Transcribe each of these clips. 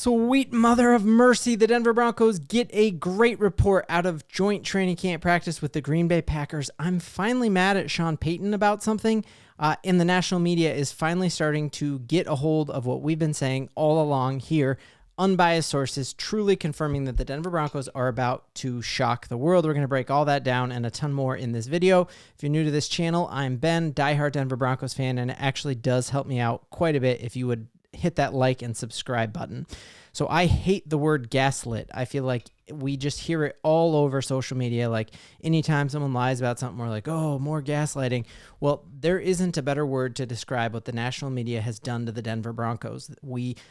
Sweet mother of mercy, the Denver Broncos get a great report out of joint training camp practice with the Green Bay Packers. I'm finally mad at Sean Payton about something, and the national media is finally starting to get a hold of what we've been saying all along here. Unbiased sources truly confirming that the Denver Broncos are about to shock the world. We're going to break all that down and a ton more in this video. If you're new to this channel, I'm Ben, diehard Denver Broncos fan, and it actually does help me out quite a bit if you would hit that like and subscribe button. So I hate the word gaslit. I feel like we just hear it all over social media. Like anytime someone lies about something, we're like, oh, more gaslighting. Well, there isn't a better word to describe what the national media has done to the Denver Broncos.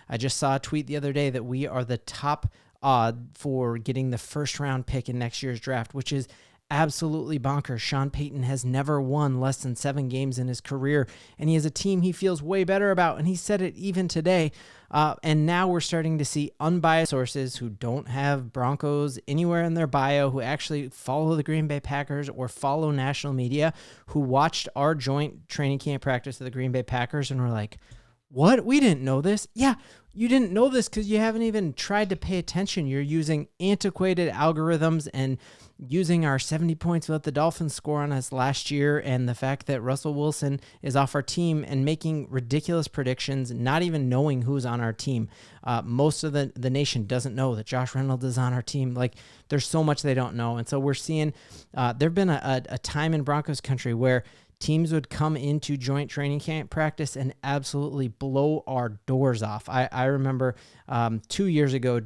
I just saw a tweet the other day that we are the top odd for getting the first round pick in next year's draft, which is absolutely bonkers. Sean Payton has never won less than 7 games in his career, and he has a team he feels way better about, and he said it even today. And now we're starting to see unbiased sources who don't have Broncos anywhere in their bio, who actually follow the Green Bay Packers or follow national media, who watched our joint training camp practice of the Green Bay Packers and were like, what? We didn't know this. Yeah, you didn't know this because you haven't even tried to pay attention. You're using antiquated algorithms and using our 70 points without the Dolphins score on us last year and the fact that Russell Wilson is off our team and making ridiculous predictions, not even knowing who's on our team. Most of the nation doesn't know that Josh Reynolds is on our team. Like, there's so much they don't know. And so we're seeing there've been a time in Broncos country where teams would come into joint training camp practice and absolutely blow our doors off. I remember 2 years ago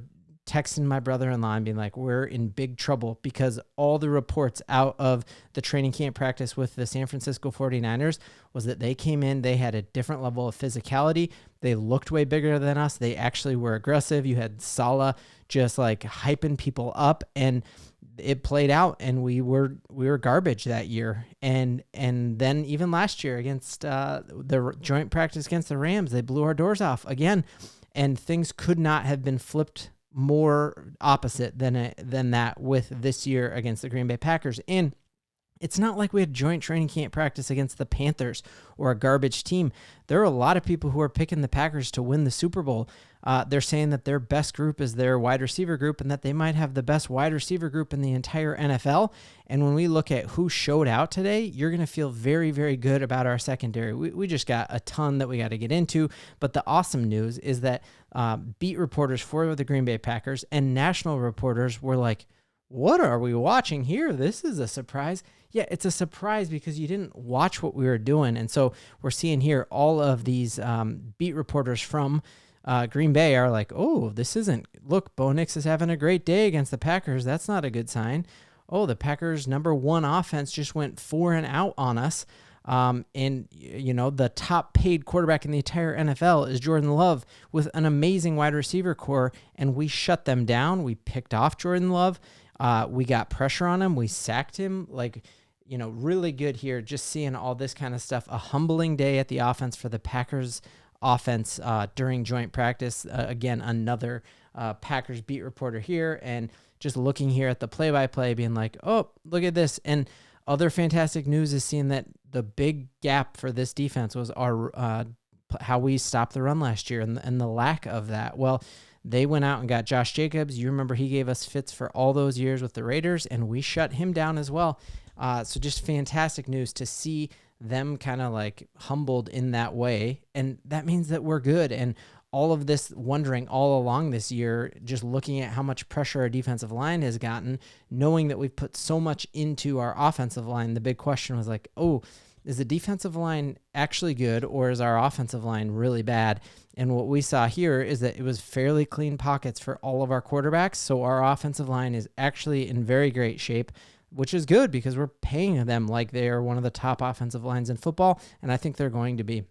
texting my brother-in-law and being like, we're in big trouble because all the reports out of the training camp practice with the San Francisco 49ers was that they came in, they had a different level of physicality. They looked way bigger than us. They actually were aggressive. You had Saleh just like hyping people up, and it played out, and we were garbage that year. And then even last year against the joint practice against the Rams, they blew our doors off again, and things could not have been flipped more opposite than that with this year against the Green Bay Packers. And it's not like we had joint training camp practice against the Panthers or a garbage team. There are a lot of people who are picking the Packers to win the Super Bowl. They're saying that their best group is their wide receiver group and that they might have the best wide receiver group in the entire NFL. And when we look at who showed out today, you're going to feel very, very good about our secondary. We just got a ton that we got to get into. But the awesome news is that beat reporters for the Green Bay Packers and national reporters were like, what are we watching here? This is a surprise. Yeah, it's a surprise because you didn't watch what we were doing. And so we're seeing here all of these beat reporters from Green Bay are like, oh, this isn't, look, Bo Nix is having a great day against the Packers. That's not a good sign. Oh, the Packers' number 1 offense just went 4 and out on us. And, you know, the top paid quarterback in the entire NFL is Jordan Love with an amazing wide receiver core, and we shut them down. We picked off Jordan Love. We got pressure on him. We sacked him. Like, you know, really good here. Just seeing all this kind of stuff. A humbling day at the offense for the Packers offense during joint practice. Again, another Packers beat reporter here, and just looking here at the play-by-play being like, oh, look at this. And other fantastic news is seeing that the big gap for this defense was our how we stopped the run last year and the lack of that. Well, they went out and got Josh Jacobs. You remember he gave us fits for all those years with the Raiders, and we shut him down as well. So just fantastic news to see them kind of like humbled in that way. And that means that we're good. And all of this wondering all along this year, just looking at how much pressure our defensive line has gotten, knowing that we've put so much into our offensive line, the big question was like, oh, is the defensive line actually good or is our offensive line really bad? And what we saw here is that it was fairly clean pockets for all of our quarterbacks. So our offensive line is actually in very great shape, which is good because we're paying them like they are one of the top offensive lines in football. And I think they're going to be.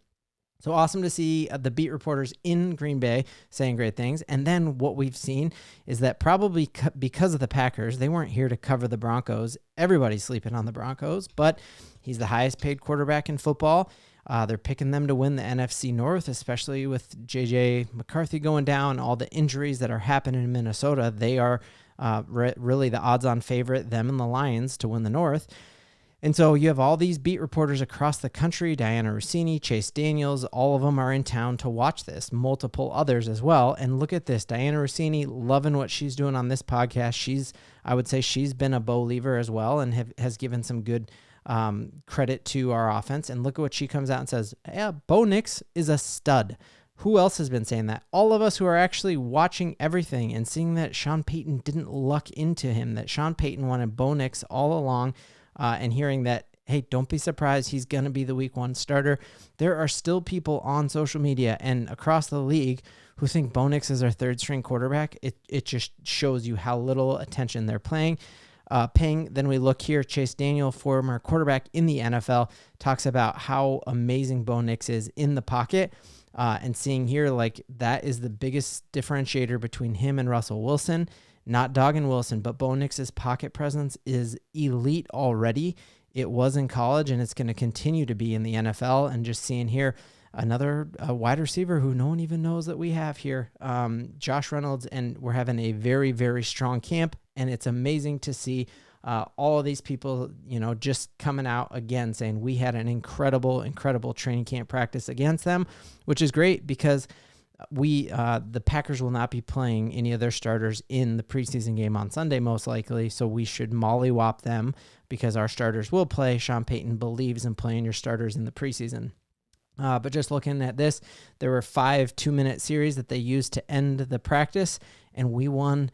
So awesome to see the beat reporters in Green Bay saying great things. And then what we've seen is that probably because of the Packers, they weren't here to cover the Broncos. Everybody's sleeping on the Broncos, but he's the highest paid quarterback in football. They're picking them to win the NFC North, especially with J.J. McCarthy going down, all the injuries that are happening in Minnesota. They are really the odds-on favorite, them and the Lions, to win the North. And so you have all these beat reporters across the country, Dianna Russini, Chase Daniels, all of them are in town to watch this, multiple others as well. And look at this, Dianna Russini, loving what she's doing on this podcast. I would say she's been a Bo-Liever as well and has given some good credit to our offense. And look at what she comes out and says, yeah, Bo Nix is a stud. Who else has been saying that? All of us who are actually watching everything and seeing that Sean Payton didn't luck into him, that Sean Payton wanted Bo Nix all along, and hearing that, hey, don't be surprised, he's going to be the week 1 starter. There are still people on social media and across the league who think Bo Nix is our 3rd-string quarterback. It just shows you how little attention they're paying. Then we look here, Chase Daniel, former quarterback in the NFL, talks about how amazing Bo Nix is in the pocket. And seeing here, like, that is the biggest differentiator between him and Russell Wilson. Not dogging Wilson, but Bo Nix's pocket presence is elite already. It was in college, and it's going to continue to be in the NFL. And just seeing here, another wide receiver who no one even knows that we have here, Josh Reynolds, and we're having a very, very strong camp. And it's amazing to see all of these people, just coming out again saying we had an incredible, incredible training camp practice against them, which is great because the Packers will not be playing any of their starters in the preseason game on Sunday, most likely. So we should mollywop them because our starters will play. Sean Payton believes in playing your starters in the preseason. But just looking at this, there were 5 2-minute series that they used to end the practice, and we won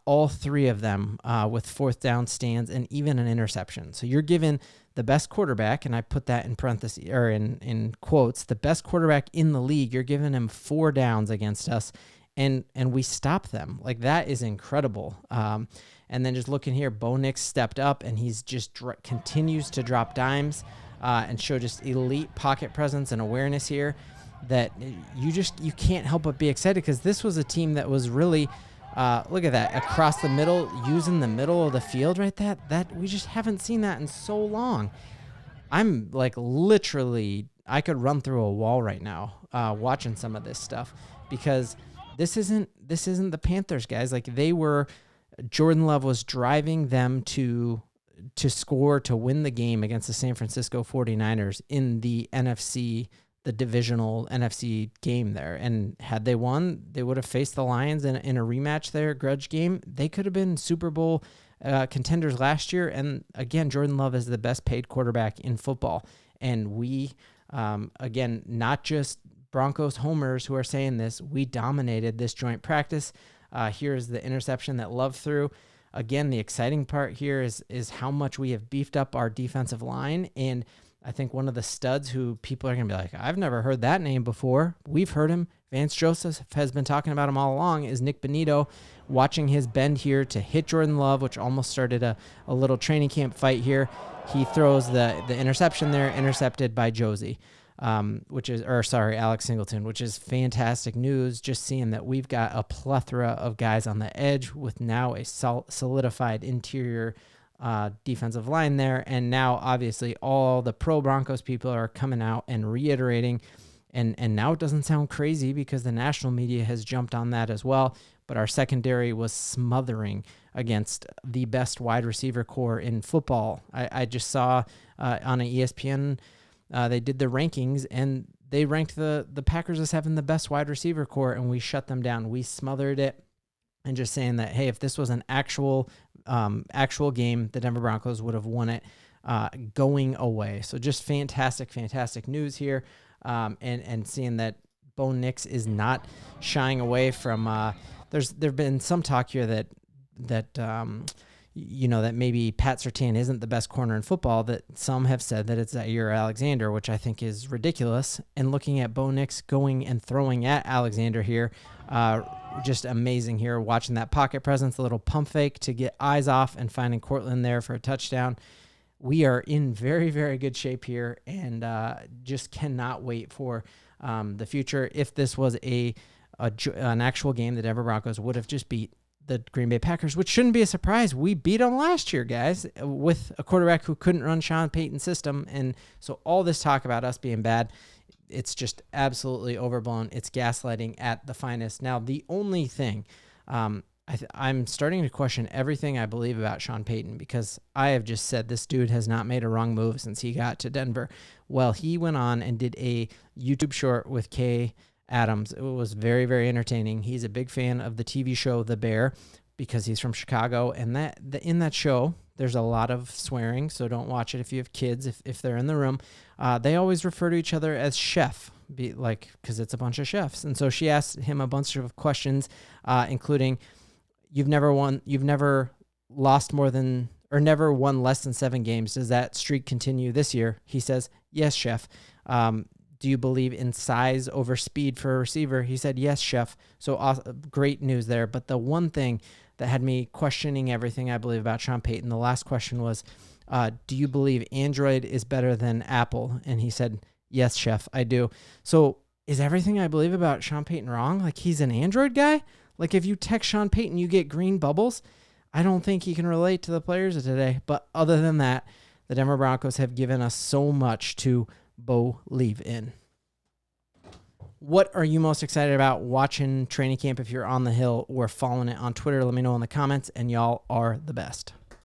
all 3 of them with 4th down stands and even an interception. So you're given the best quarterback, and I put that in parentheses or in quotes, the best quarterback in the league. You're giving him 4 downs against us, and we stop them. Like, that is incredible. And then just looking here, Bo Nix stepped up, and he's just continues to drop dimes and show just elite pocket presence and awareness here that you can't help but be excited because this was a team that was really look at that, across the middle, using the middle of the field right that we just haven't seen that in so long. I'm like literally, I could run through a wall right now watching some of this stuff because this isn't the Panthers, guys. Like, Jordan Love was driving them to score, to win the game against the San Francisco 49ers in the divisional NFC game there. And had they won, they would have faced the Lions in a rematch there, grudge game. They could have been Super Bowl contenders last year. And again, Jordan Love is the best paid quarterback in football. And we, again, not just Broncos homers who are saying this, we dominated this joint practice. Here's the interception that Love threw. Again, the exciting part here is how much we have beefed up our defensive line. And I think one of the studs who people are going to be like, I've never heard that name before. We've heard him. Vance Joseph has been talking about him all along, is Nick Benito, watching his bend here to hit Jordan Love, which almost started a little training camp fight here. He throws the interception there, intercepted by Josie, Alex Singleton, which is fantastic news. Just seeing that we've got a plethora of guys on the edge with now a solidified interior defensive line there. And now obviously all the pro Broncos people are coming out and reiterating, and now it doesn't sound crazy because the national media has jumped on that as well. But our secondary was smothering against the best wide receiver core in football. I just saw on an ESPN, they did the rankings and they ranked the Packers as having the best wide receiver core, and we shut them down. We smothered it. And just saying that, hey, if this was an actual game, the Denver Broncos would have won it going away. So just fantastic, fantastic news here. And seeing that Bo Nix is not shying away from there've been some talk here that maybe Pat Surtain isn't the best corner in football, that some have said that it's Zaire Alexander, which I think is ridiculous. And looking at Bo Nix going and throwing at Alexander here, just amazing here, watching that pocket presence, a little pump fake to get eyes off and finding Cortland there for a touchdown. We are in very, very good shape here, and just cannot wait for the future. If this was an actual game, the Denver Broncos would have just beat the Green Bay Packers, which shouldn't be a surprise. We beat them last year, guys, with a quarterback who couldn't run Sean Payton's system. And so all this talk about us being bad, it's just absolutely overblown. It's gaslighting at the finest. Now, the only thing, I'm starting to question everything I believe about Sean Payton, because I have just said this dude has not made a wrong move since he got to Denver. Well, he went on and did a YouTube short with Kay Adams. It was very, very entertaining. He's a big fan of the TV show The Bear because he's from Chicago, and in that show, there's a lot of swearing, so don't watch it if you have kids, if they're in the room. They always refer to each other as chef, because it's a bunch of chefs. And so she asked him a bunch of questions, including, you've never lost more than, or never won less than 7 games. Does that streak continue this year? He says, yes, chef. Do you believe in size over speed for a receiver? He said, yes, chef. So great news there. But the one thing that had me questioning everything I believe about Sean Payton, the last question was, do you believe Android is better than Apple? And he said, yes, chef, I do. So is everything I believe about Sean Payton wrong? Like, he's an Android guy? Like, if you text Sean Payton, you get green bubbles? I don't think he can relate to the players of today. But other than that, the Denver Broncos have given us so much to Bo-Lieve in. What are you most excited about watching training camp if you're on the hill or following it on Twitter? Let me know in the comments, and y'all are the best.